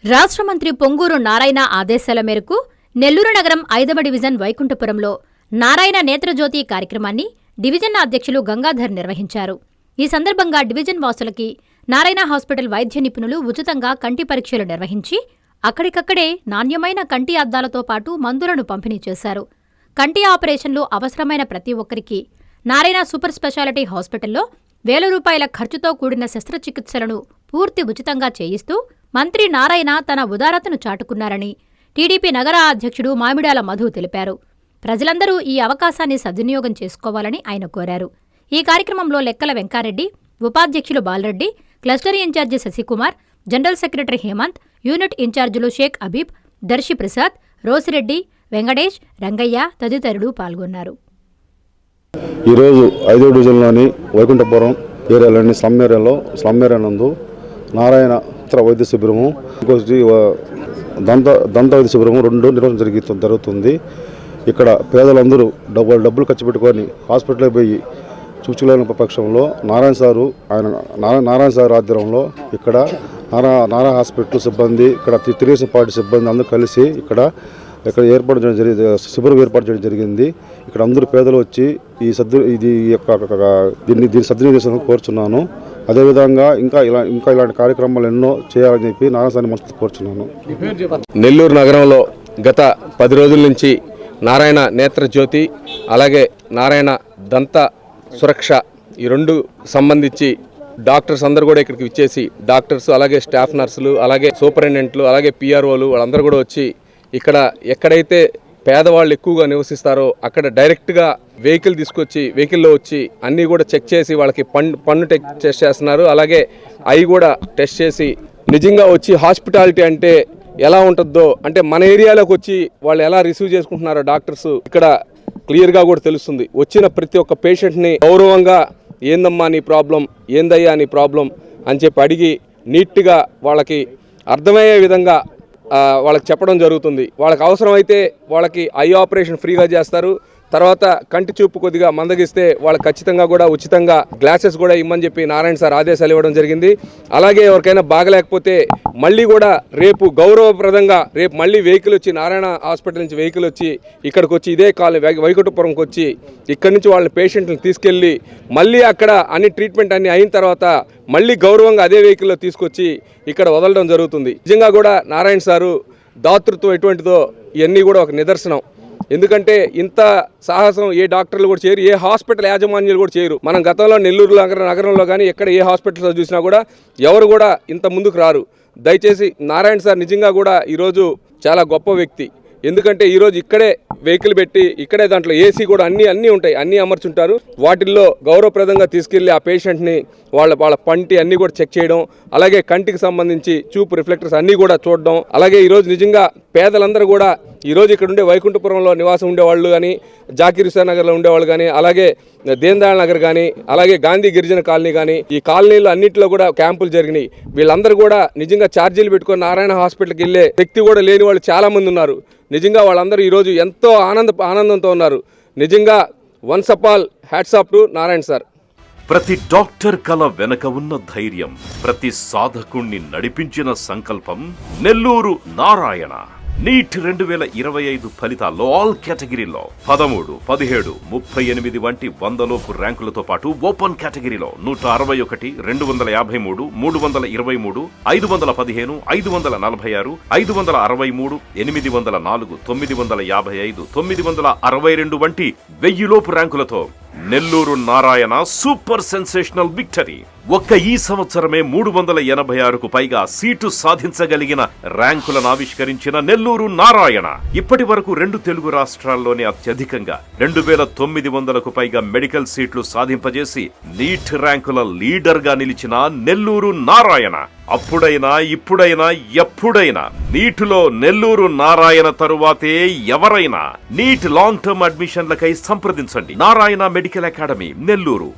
రాష్ట్ర మంత్రి పొంగూరు నారాయణ ఆదేశాల మేరకు నెల్లూరు నగరం 5వ డివిజన్ వైకుంఠపురంలో నారాయణ నేత్రజ్యోతి కార్యక్రమాన్ని డివిజన్ అధ్యక్షులు గంగాధర్ నిర్వహించారు. ఈ సందర్భంగా డివిజన్ వాసులకి నారాయణ హాస్పిటల్ వైద్య నిపుణులు ఉచితంగా కంటి పరీక్షలు నిర్వహించి అక్కడికక్కడే నాణ్యమైన కంటి అద్దాలతో పాటు మందులను పంపిణీ చేశారు. కంటి ఆపరేషన్లు అవసరమైన ప్రతి ఒక్కరికి నారాయణ సూపర్ స్పెషాలిటీ హాస్పిటల్లో ₹1000 ఖర్చుతో కూడిన శస్త్రచికిత్సలను పూర్తి ఉచితంగా చేయిస్తూ మంత్రి నారాయణ తన ఉదారతను చాటుకున్నారని టీడీపీ నగర అధ్యక్షుడు మామిడాల మధు తెలిపారు. ప్రజలందరూ ఈ అవకాశాన్ని సద్వినియోగం చేసుకోవాలని ఆయన కోరారు. ఈ కార్యక్రమంలో లెక్కల వెంకారెడ్డి, ఉపాధ్యక్షులు Balareddy, cluster incharge Sasikumar, general secretary Hemanth, unit ఇన్ఛార్జీలు షేక్ అబీబ్, దర్శి ప్రసాద్, రోసిరెడ్డి, వెంకటేష్, రంగయ్య తదితరులు పాల్గొన్నారు. ఈరోజు 5వ డివిజన్లోని వైకుంఠపురం ఏరియాలోని స్లమ్ ఏరియా నందు నారాయణ వైద్య శిబిరము, దంత వైద్య శిబిరము 2 నిర్వహణ జరుగుతుంది. ఇక్కడ పేదలందరూ డబ్బులు ఖర్చు పెట్టుకొని హాస్పిటల్కి పోయి చూచుకోలేని పక్షంలో నారాయణ సార్ ఆధ్వర్యంలో ఇక్కడ నారాయణ హాస్పిటల్ సిబ్బంది, ఇక్కడ తెలుగుదేశం పార్టీ సిబ్బంది అందరూ కలిసి ఇక్కడ శిబిరం ఏర్పాటు చేయడం జరిగింది. ఇక్కడ అందరూ పేదలు వచ్చి దీన్ని సద్వినియోగం కోరుచున్నాను. అదేవిధంగా ఇంకా ఇలాంటి కార్యక్రమాలు ఎన్నో చేయాలని చెప్పి నారాయణ మనసుతో కోరుచున్నాను. నెల్లూరు నగరంలో గత 10 రోజుల నుంచి నారాయణ నేత్రజ్యోతి అలాగే నారాయణ దంత సురక్ష ఈ 2 సంబంధించి డాక్టర్స్ అందరూ కూడా ఇక్కడికి విచ్చేసి డాక్టర్స్ అలాగే స్టాఫ్ నర్సులు అలాగే సూపరింటెండెంట్లు అలాగే పిఆర్ఓలు వాళ్ళందరూ కూడా వచ్చి ఇక్కడ ఎక్కడైతే పేదవాళ్ళు ఎక్కువగా నివసిస్తారో అక్కడ డైరెక్ట్గా వెహికల్లో వచ్చి అన్నీ కూడా చెక్ చేసి వాళ్ళకి పన్ను టెస్ట్ చేస్తున్నారు. అలాగే అవి కూడా టెస్ట్ చేసి నిజంగా వచ్చి హాస్పిటాలిటీ అంటే ఎలా ఉంటుందో, అంటే మన ఏరియాలోకి వచ్చి వాళ్ళు ఎలా రిసీవ్ చేసుకుంటున్నారో డాక్టర్స్ ఇక్కడ క్లియర్గా కూడా తెలుస్తుంది. వచ్చిన ప్రతి ఒక్క పేషెంట్ని గౌరవంగా ఏందమ్మా నీ ప్రాబ్లం, ఏందయ్యా నీ ప్రాబ్లం అని చెప్పి అడిగి నీట్గా వాళ్ళకి అర్థమయ్యే విధంగా వాళ్ళకి చెప్పడం జరుగుతుంది. వాళ్ళకి అవసరమైతే వాళ్ళకి ఐ ఆపరేషన్ ఫ్రీగా చేస్తారు. తర్వాత కంటి చూపు కొద్దిగా మందగిస్తే వాళ్ళకి ఖచ్చితంగా కూడా ఉచితంగా గ్లాసెస్ కూడా ఇమ్మని చెప్పి నారాయణ సార్ ఆదేశాలు ఇవ్వడం జరిగింది. అలాగే ఎవరికైనా బాగలేకపోతే మళ్ళీ కూడా రేపు గౌరవప్రదంగా రేపు మళ్ళీ వెహికల్ వచ్చి నారాయణ హాస్పిటల్ నుంచి వెహికల్ వచ్చి ఇక్కడికి వచ్చి ఇదే వైకుంఠపురంకి వచ్చి ఇక్కడి నుంచి వాళ్ళ పేషెంట్ని తీసుకెళ్ళి మళ్ళీ అక్కడ అన్ని ట్రీట్మెంట్ అన్ని అయిన తర్వాత మళ్ళీ గౌరవంగా అదే వెహికల్లో తీసుకొచ్చి ఇక్కడ వదలడం జరుగుతుంది. నిజంగా కూడా నారాయణ సారు దాతృత్వం ఎటువంటిదో ఇవన్నీ కూడా ఒక నిదర్శనం. ఎందుకంటే ఇంత సాహసం ఏ డాక్టర్లు కూడా చేయరు, ఏ హాస్పిటల్ యాజమాన్యాలు కూడా చేయరు. మనం గతంలో నెల్లూరు నగరంలో కానీ ఎక్కడ ఏ హాస్పిటల్స్ చూసినా కూడా ఎవరు కూడా ఇంత ముందుకు రారు. దయచేసి నారాయణ సార్ నిజంగా కూడా ఈరోజు చాలా గొప్ప వ్యక్తి. ఎందుకంటే ఈరోజు ఇక్కడే వెహికల్ పెట్టి ఇక్కడే దాంట్లో ఏసీ కూడా అన్నీ ఉంటాయి, అన్నీ అమర్చుంటారు. వాటిల్లో గౌరవప్రదంగా తీసుకెళ్లి ఆ పేషెంట్ని వాళ్ళ పంటి అన్నీ కూడా చెక్ చేయడం, అలాగే కంటికి సంబంధించి చూపు రిఫ్లెక్టర్స్ అన్నీ కూడా చూడడం. అలాగే ఈరోజు నిజంగా పేదలందరూ కూడా ఈరోజు ఇక్కడ ఉండే వైకుంఠపురంలో నివాసం ఉండేవాళ్ళు కానీ, జాకీర్ హుస్సేన్ నగర్లో ఉండేవాళ్ళు కానీ, అలాగే దీన్ దయాళ్ నగర్ కానీ, అలాగే గాంధీ గిరిజన కాలనీ కానీ, ఈ కాలనీలో అన్నింటిలో కూడా క్యాంపులు జరిగినాయి. వీళ్ళందరూ కూడా నిజంగా ఛార్జీలు పెట్టుకొని నారాయణ హాస్పిటల్కి వెళ్ళే శక్తి కూడా లేని వాళ్ళు చాలామంది ఉన్నారు. నిజంగా వాళ్ళందరూ ఈరోజు ఎంతో ఆనందంతో ఉన్నారు. నిజంగా once up all hats off to Narayana sir. ప్రతి డాక్టర్ కల వెనక ఉన్న ధైర్యం, ప్రతి సాధకుణ్ణి నడిపించిన సంకల్పం నెల్లూరు నారాయణ. నీట్ 2025 ఫలితాల్లో ఆల్ కేటగిరీలో 13, 17, 38 వంటి 100లోపు ర్యాంకులతో పాటు ఓపెన్ కేటగిరీలో 161, 253, 323, 515, 546, 563, 804, 955, 962 వంటి 1000లోపు ర్యాంకులతో Nellore Narayana super sensational victory. ఒక్క ఈ సంవత్సరమే 386కు పైగా సీటు సాధించగలిగిన ర్యాంకులను ఆవిష్కరించిన నెల్లూరు నారాయణ ఇప్పటి వరకు 2 తెలుగు రాష్ట్రాల్లోనే అత్యధికంగా 2900కు పైగా మెడికల్ సీట్లు సాధింపజేసి నీట్ ర్యాంకుల లీడర్ గా నిలిచిన నెల్లూరు నారాయణ అప్పుడైనా ఇప్పుడైనా ఎప్పుడైనా నీటులో నెల్లూరు నారాయణ తరువాతే ఎవరైనా. నీట్ లాంగ్ టర్మ్ అడ్మిషన్లకై సంప్రదించండి. Narayana medical academy, Nellore.